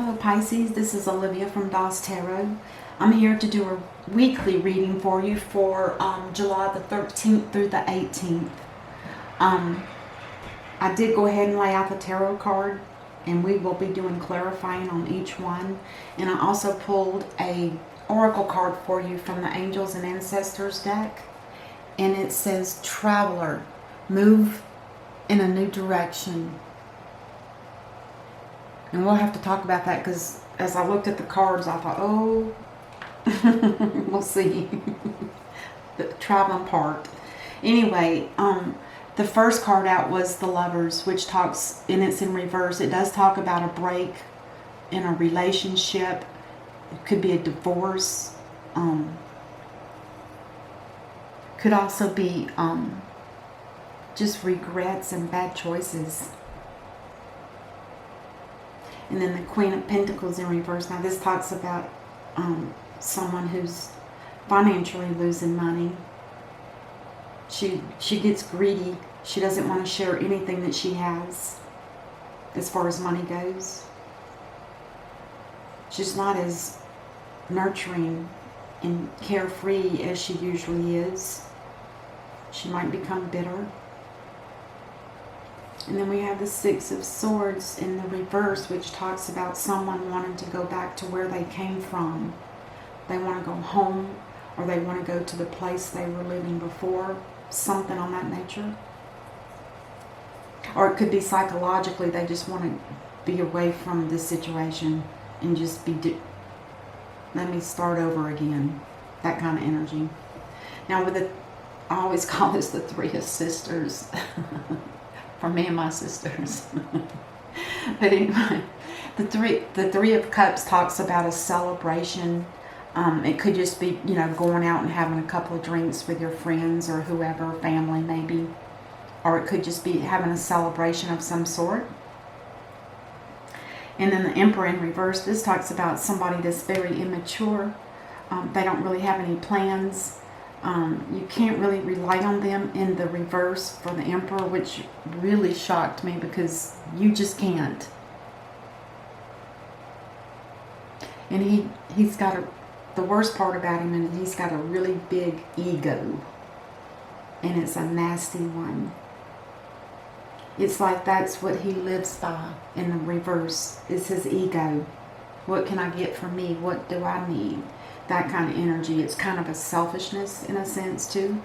Hello Pisces, this is Olivia from DOS Tarot. I'm here to do a weekly reading for you for July the 13th through the 18th. I did go ahead and lay out the tarot card, and we will be doing clarifying on each one. And I also pulled a oracle card for you from the Angels and Ancestors deck. And it says, Traveler, move in a new direction. And we'll have to talk about that, because as I looked at the cards, I thought, oh, we'll see. The traveling part. Anyway, the first card out was the Lovers, which talks, and it's in reverse. It does talk about a break in a relationship. It could be a divorce. Could also be just regrets and bad choices. And then the Queen of Pentacles in reverse. Now this talks about someone who's financially losing money. She gets greedy. She doesn't want to share anything that she has as far as money goes. She's not as nurturing and carefree as she usually is. She might become bitter. And then we have the Six of Swords in the reverse, which talks about someone wanting to go back to where they came from. They want to go home, or they want to go to the place they were living before. Something on that nature. Or it could be psychologically, they just want to be away from this situation and just let me start over again. That kind of energy. Now with the, I always call this the Three of Sisters. For me and my sisters. But anyway, the three of Cups talks about a celebration. It could just be, you know, going out and having a couple of drinks with your friends or whoever, family maybe. Or it could just be having a celebration of some sort. And then the Emperor in reverse, this talks about somebody that's very immature. They don't really have any plans. You can't really rely on them in the reverse for the Emperor, which really shocked me, because you just can't. And he's got the worst part about him is he's got a really big ego, and it's a nasty one. It's like that's what he lives by in the reverse, is his ego. What can I get from me? What do I need? That kind of energy. It's kind of a selfishness in a sense too.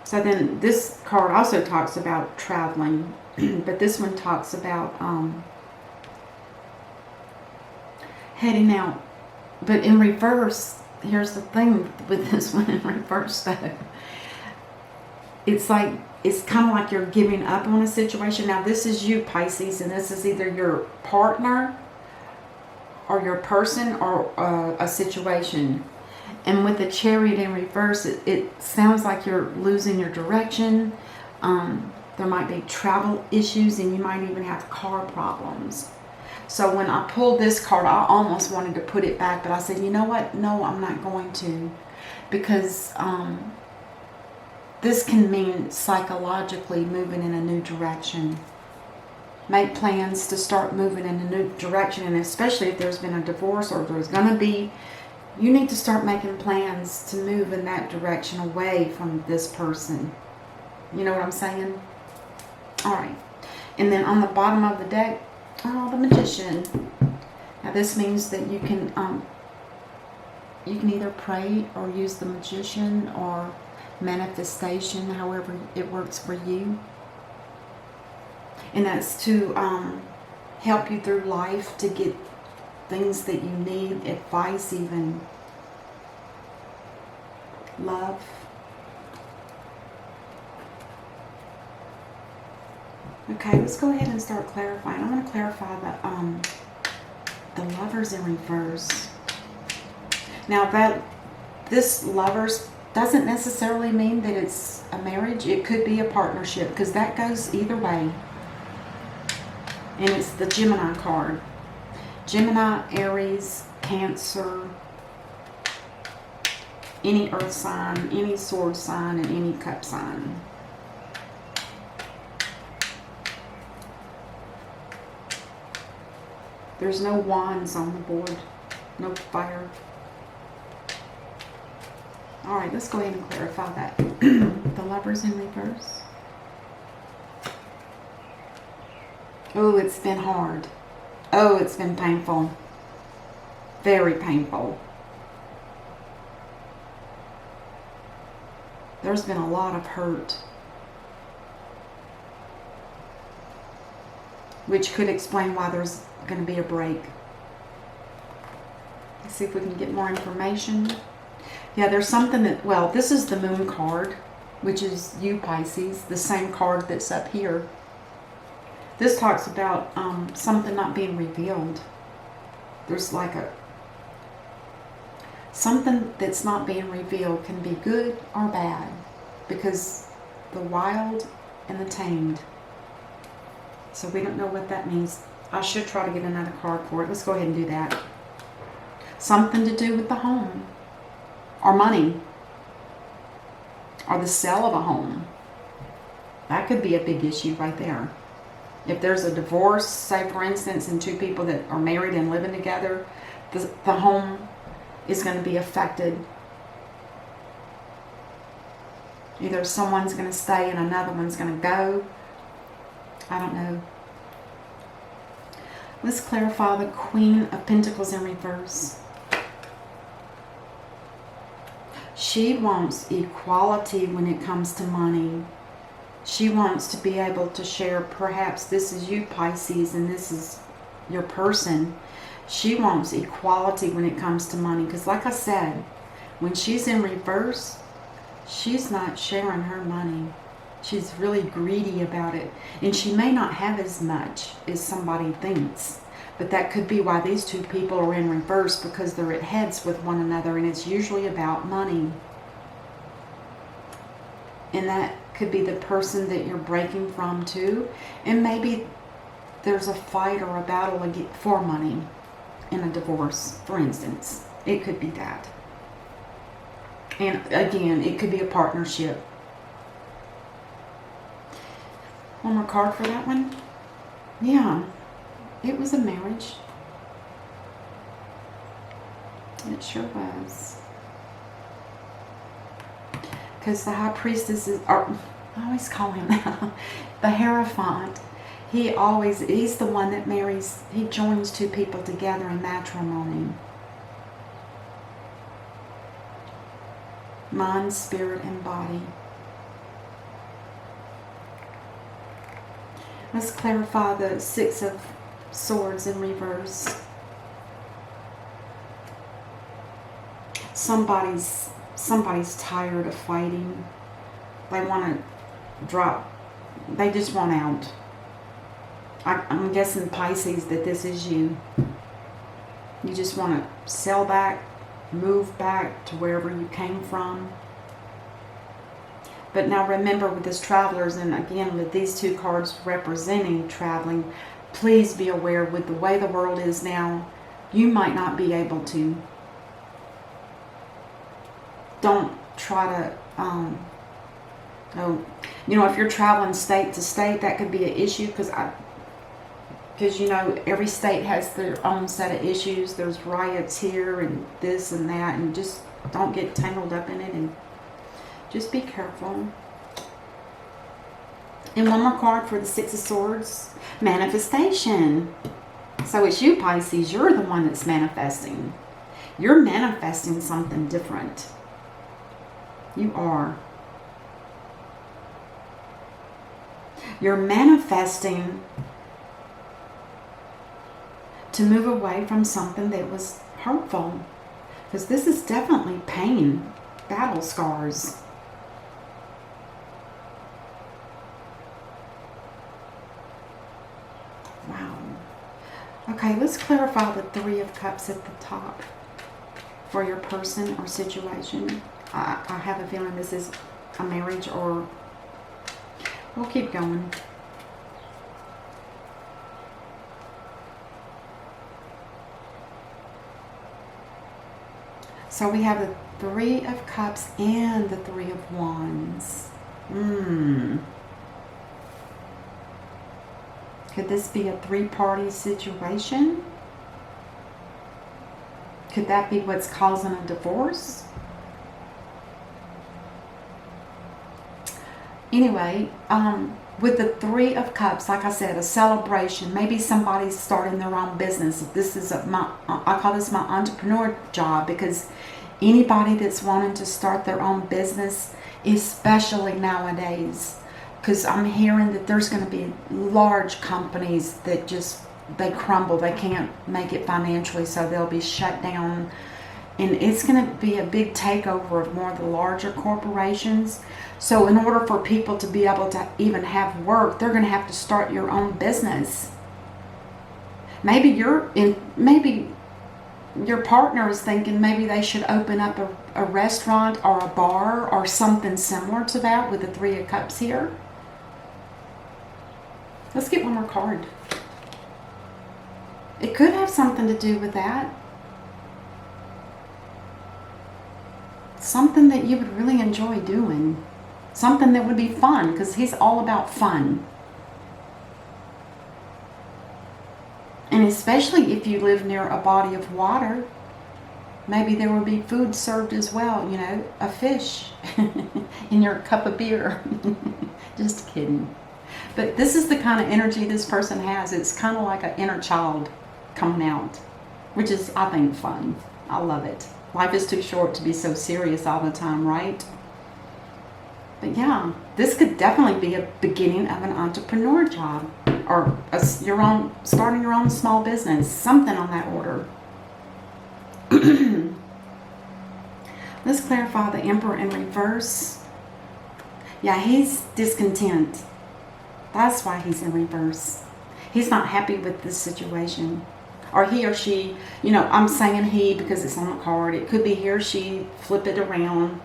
So then this card also talks about traveling, but this one talks about heading out. But in reverse, here's the thing with this one in reverse though. It's like, it's kind of like you're giving up on a situation. Now this is you, Pisces, and this is either your partner or your person, or a situation. And with the Chariot in reverse, it sounds like you're losing your direction. There might be travel issues, and you might even have car problems. So when I pulled this card, I almost wanted to put it back, but I said, you know what? No, I'm not going to. Because this can mean psychologically moving in a new direction. Make plans to start moving in a new direction, and especially if there's been a divorce or there's going to be, you need to start making plans to move in that direction away from this person. You know what I'm saying? Alright. And then on the bottom of the deck, the Magician. Now this means that you can either pray or use the Magician or manifestation, however it works for you. And that's to help you through life, to get things that you need, advice even, love. Okay, let's go ahead and start clarifying. I'm going to clarify the Lovers in reverse. Now this Lovers doesn't necessarily mean that it's a marriage. It could be a partnership, because that goes either way. And it's the Gemini card. Gemini, Aries, Cancer, any earth sign, any sword sign, and any cup sign. There's no wands on the board. No fire. Alright, let's go ahead and clarify that. The Lovers in reverse. Oh, it's been hard. Oh, it's been painful. Very painful. There's been a lot of hurt. Which could explain why there's going to be a break. Let's see if we can get more information. Yeah, there's something that, well, this is the Moon card, which is you, Pisces, the same card that's up here. This talks about something not being revealed. There's like something that's not being revealed can be good or bad, because the wild and the tamed. So we don't know what that means. I should try to get another card for it. Let's go ahead and do that. Something to do with the home, or money, or the sale of a home. That could be a big issue right there. If there's a divorce, say for instance, and two people that are married and living together, the home is going to be affected. Either someone's going to stay and another one's going to go. I don't know. Let's clarify the Queen of Pentacles in reverse. She wants equality when it comes to money. She wants to be able to share, perhaps this is you, Pisces, and this is your person. She wants equality when it comes to money. Because like I said, when she's in reverse, she's not sharing her money. She's really greedy about it. And she may not have as much as somebody thinks. But that could be why these two people are in reverse, because they're at heads with one another, and it's usually about money. And that could be the person that you're breaking from too. And maybe there's a fight or a battle for money in a divorce, for instance. It could be that. And again, it could be a partnership. One more card for that one. Yeah, it was a marriage. It sure was. Because the High Priestess is, or I always call him that, the Hierophant. He's the one that marries, he joins two people together in matrimony. Mind, spirit, and body. Let's clarify the Six of Swords in reverse. Somebody's tired of fighting. They want to drop. They just want out. I'm guessing, Pisces, that this is you. You just want to sell back, move back to wherever you came from. But now remember, with this Travelers, and again with these two cards representing traveling, please be aware, with the way the world is now, you might not be able to. Don't try to, if you're traveling state to state, that could be an issue, because every state has their own set of issues. There's riots here and this and that, and just don't get tangled up in it, and just be careful. And one more card for the Six of Swords. Manifestation. So it's you, Pisces. You're the one that's manifesting. You're manifesting something different. You are. You're manifesting to move away from something that was hurtful. Because this is definitely pain. Battle scars. Wow. Okay, let's clarify the Three of Cups at the top for your person or situation. I have a feeling this is a marriage, or we'll keep going. So we have the Three of Cups and the Three of Wands. Could this be a three-party situation? Could that be what's causing a divorce? Anyway, with the Three of Cups, like I said, a celebration. Maybe somebody's starting their own business. This is I call this my entrepreneur job, because anybody that's wanting to start their own business, especially nowadays, because I'm hearing that there's going to be large companies that they crumble. They can't make it financially, so they'll be shut down. And it's going to be a big takeover of more of the larger corporations. So in order for people to be able to even have work, they're going to have to start your own business. Maybe maybe your partner is thinking maybe they should open up a restaurant or a bar or something similar to that with the Three of Cups here. Let's get one more card. It could have something to do with that. Something that you would really enjoy doing. Something that would be fun, because he's all about fun. And especially if you live near a body of water, maybe there will be food served as well, you know, a fish in your cup of beer. Just kidding. But this is the kind of energy this person has. It's kind of like an inner child coming out, which is, I think, fun. I love it. Life is too short to be so serious all the time, right? But yeah, this could definitely be a beginning of an entrepreneur job, or starting your own small business, something on that order. Let's clarify the Emperor in reverse. Yeah, he's discontent. That's why he's in reverse. He's not happy with this situation. Or he or she, you know, I'm saying he because it's on the card. It could be he or she, flip it around.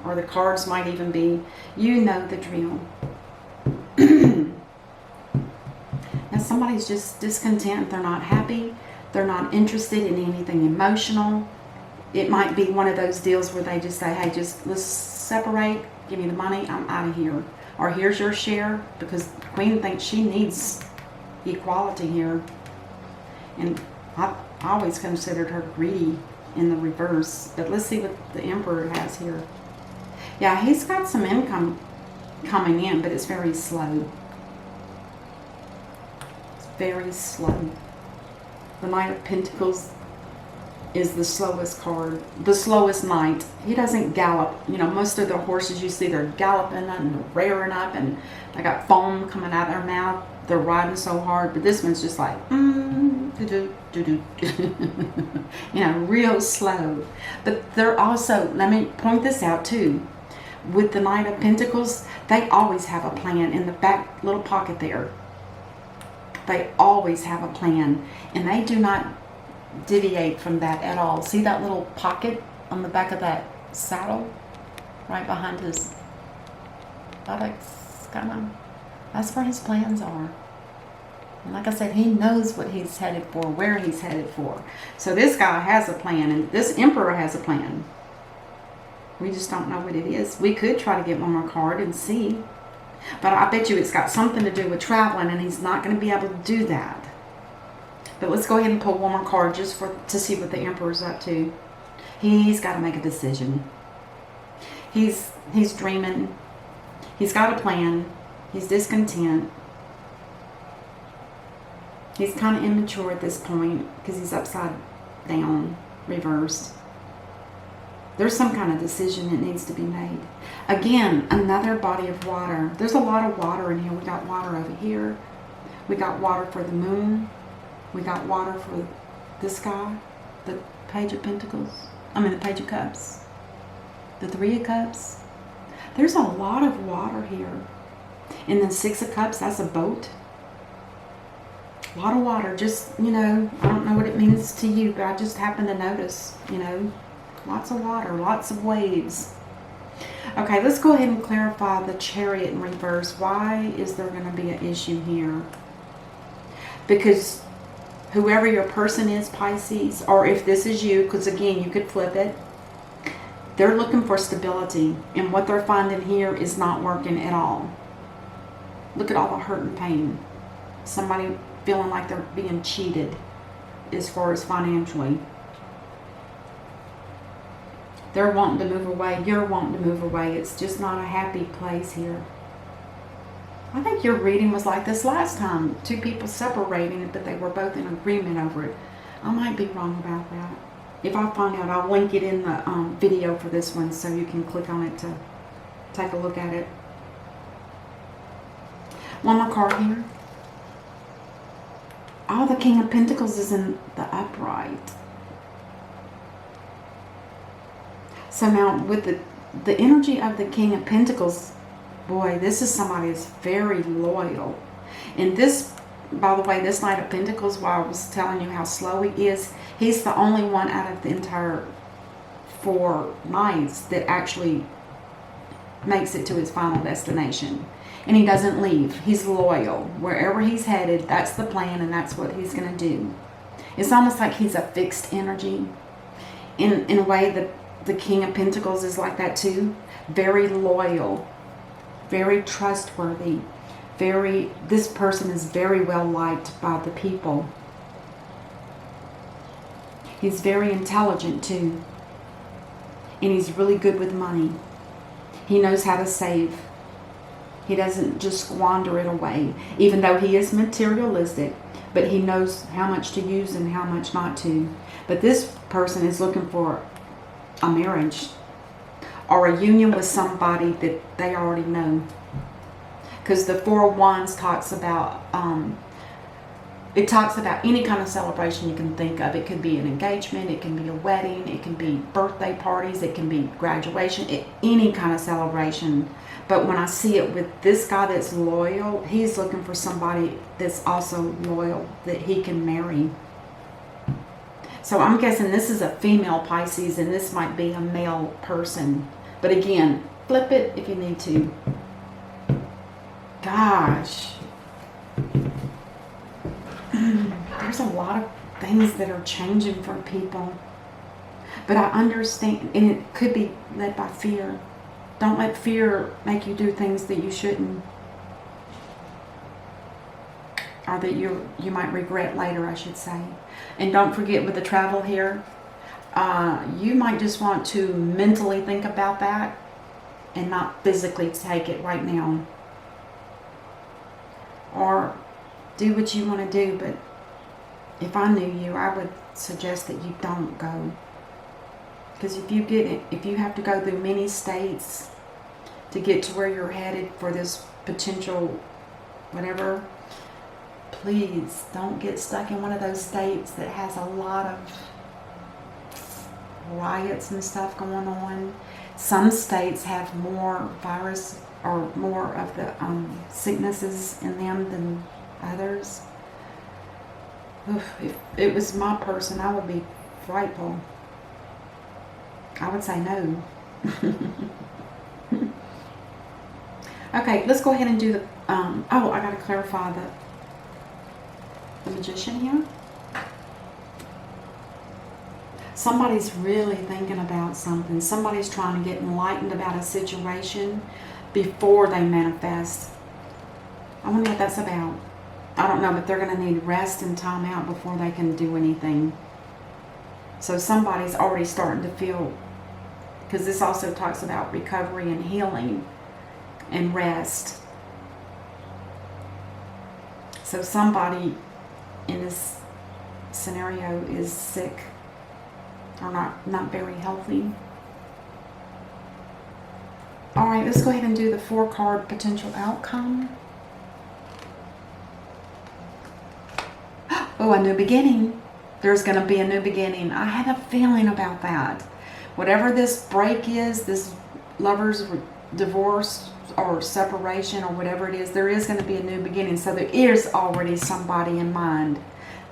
Or the cards might even be, you know the drill. Now somebody's just discontent. They're not happy. They're not interested in anything emotional. It might be one of those deals where they just say, hey, let's separate. Give me the money. I'm out of here. Or here's your share, because the Queen thinks she needs equality here. And I always considered her greedy in the reverse. But let's see what the Emperor has here. Yeah, he's got some income coming in, but it's very slow. It's very slow. The Knight of Pentacles is the slowest card, the slowest knight. He doesn't gallop. You know, most of the horses you see, they're galloping and rearing up, and they got foam coming out of their mouth. They're riding so hard, but this one's just like, you know, real slow. But they're also, let me point this out too, with the Knight of Pentacles, they always have a plan in the back little pocket there. They always have a plan, and they do not deviate from that at all. See that little pocket on the back of that saddle? Right behind his buttocks, kind of. That's where his plans are. And like I said, he knows what he's headed for, where he's headed for. So this guy has a plan, and this Emperor has a plan. We just don't know what it is. We could try to get one more card and see. But I bet you it's got something to do with traveling, and he's not going to be able to do that. But let's go ahead and pull one more card just to see what the Emperor's up to. He's got to make a decision. He's dreaming. He's got a plan. He's discontent. He's kind of immature at this point because he's upside down, reversed. There's some kind of decision that needs to be made. Again, another body of water. There's a lot of water in here. We got water over here. We got water for the moon. We got water for this guy, the Page of Pentacles. The Page of Cups. The Three of Cups. There's a lot of water here. And then Six of Cups, that's a boat. A lot of water. Just, you know, I don't know what it means to you, but I just happen to notice, you know, lots of water, lots of waves. Okay, let's go ahead and clarify the Chariot in reverse. Why is there going to be an issue here? Because whoever your person is, Pisces, or if this is you, because again, you could flip it, they're looking for stability. And what they're finding here is not working at all. Look at all the hurt and pain. Somebody feeling like they're being cheated as far as financially. They're wanting to move away. You're wanting to move away. It's just not a happy place here. I think your reading was like this last time. Two people separating, but they were both in agreement over it. I might be wrong about that. If I find out, I'll link it in the video for this one so you can click on it to take a look at it. One more card here. Oh, the King of Pentacles is in the upright. So now with the energy of the King of Pentacles, boy, this is somebody that's very loyal. And this, by the way, this Knight of Pentacles, while I was telling you how slow he is, he's the only one out of the entire 4 knights that actually makes it to his final destination. And he doesn't leave. He's loyal. Wherever he's headed, that's the plan and that's what he's going to do. It's almost like he's a fixed energy. In a way, the King of Pentacles is like that too. Very loyal. Very trustworthy. This person is very well liked by the people. He's very intelligent too. And he's really good with money. He knows how to save. He doesn't just squander it away, even though he is materialistic, but he knows how much to use and how much not to. But this person is looking for a marriage or a union with somebody that they already know. Because the 4 of Wands talks about, it talks about any kind of celebration you can think of. It could be an engagement, it can be a wedding, it can be birthday parties, it can be graduation, any kind of celebration. But when I see it with this guy that's loyal, he's looking for somebody that's also loyal, that he can marry. So I'm guessing this is a female Pisces and this might be a male person. But again, flip it if you need to. Gosh. There's a lot of things that are changing for people. But I understand, and it could be led by fear. Don't let fear make you do things that you shouldn't. Or that you might regret later, I should say. And don't forget with the travel here, you might just want to mentally think about that and not physically take it right now. Or do what you want to do, but if I knew you, I would suggest that you don't go. Because if you have to go through many states to get to where you're headed for this potential whatever, please don't get stuck in one of those states that has a lot of riots and stuff going on. Some states have more virus or more of the sicknesses in them than others. Oof, if it was my person, I would be frightful. I would say no. Okay, let's go ahead and do the, oh, I gotta clarify the Magician here. Somebody's really thinking about something. Somebody's trying to get enlightened about a situation before they manifest. I wonder what that's about. I don't know, but they're going to need rest and time out before they can do anything. So somebody's already starting to feel, because this also talks about recovery and healing and rest. So somebody in this scenario is sick or not very healthy. All right, let's go ahead and do the 4-card potential outcome. Oh, a new beginning. There's going to be a new beginning. I had a feeling about that. Whatever this break is, this lover's divorce or separation or whatever it is, there is going to be a new beginning. So there is already somebody in mind.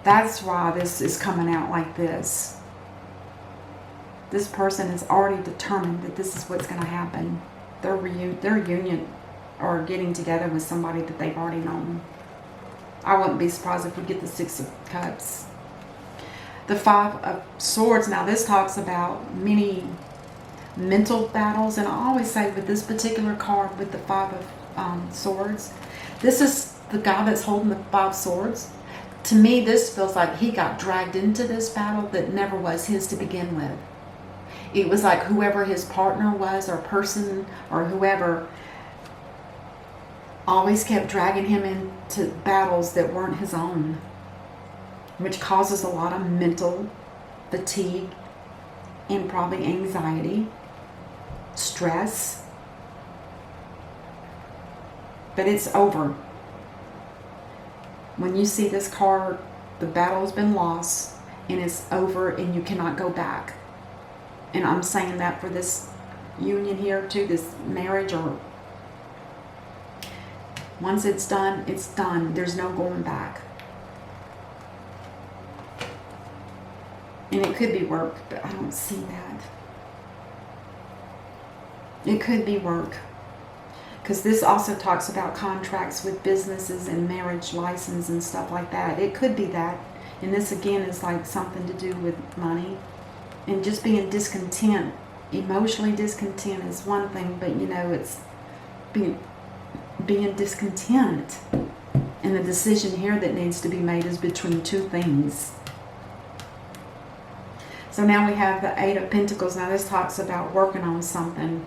That's why this is coming out like this. This person is already determined that this is what's going to happen. Their union or getting together with somebody that they've already known. I wouldn't be surprised if we get the 6 of Cups. The 5 of Swords. Now this talks about many mental battles. And I always say with this particular card with the 5 of Swords, this is the guy that's holding the 5 swords. To me, this feels like he got dragged into this battle that never was his to begin with. It was like whoever his partner was or person or whoever always kept dragging him into battles that weren't his own, which causes a lot of mental fatigue and probably anxiety, stress. But it's over. When you see this card, the battle's been lost and it's over and you cannot go back. And I'm saying that for this union here too, this marriage, or once it's done, it's done. There's no going back. And it could be work, but I don't see that. It could be work. Because this also talks about contracts with businesses and marriage license and stuff like that. It could be that. And this again is like something to do with money. And just being discontent, emotionally discontent is one thing, but you know, it's being discontent. And the decision here that needs to be made is between two things. So now we have the Eight of Pentacles. Now this talks about working on something.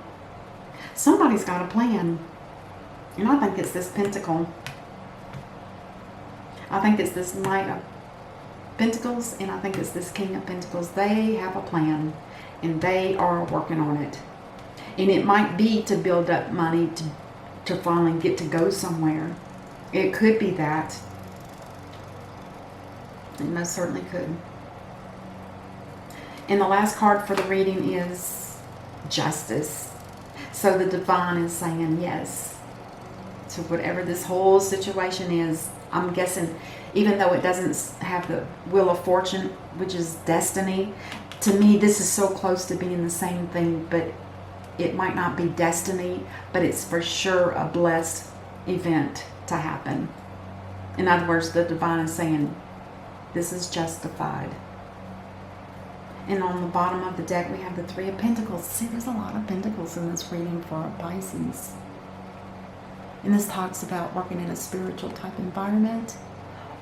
Somebody's got a plan. And I think it's this Pentacle. I think it's this Knight of Pentacles, and I think it's this King of Pentacles. They have a plan, and they are working on it. And it might be to build up money to finally get to go somewhere. It could be that. It most certainly could. And the last card for the reading is Justice. So the Divine is saying yes to whatever this whole situation is. I'm guessing, even though it doesn't have the Wheel of Fortune, which is destiny, to me this is so close to being the same thing, but it might not be destiny, but it's for sure a blessed event to happen. In other words, the Divine is saying this is justified. And on the bottom of the deck we have the Three of Pentacles. See, there's a lot of pentacles in this reading for Pisces. And this talks about working in a spiritual type environment,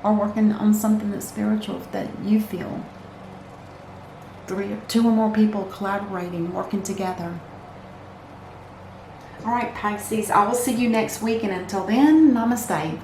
or working on something that's spiritual that you feel. Two or more people collaborating, working together. All right, Pisces, I will see you next week, and until then, namaste.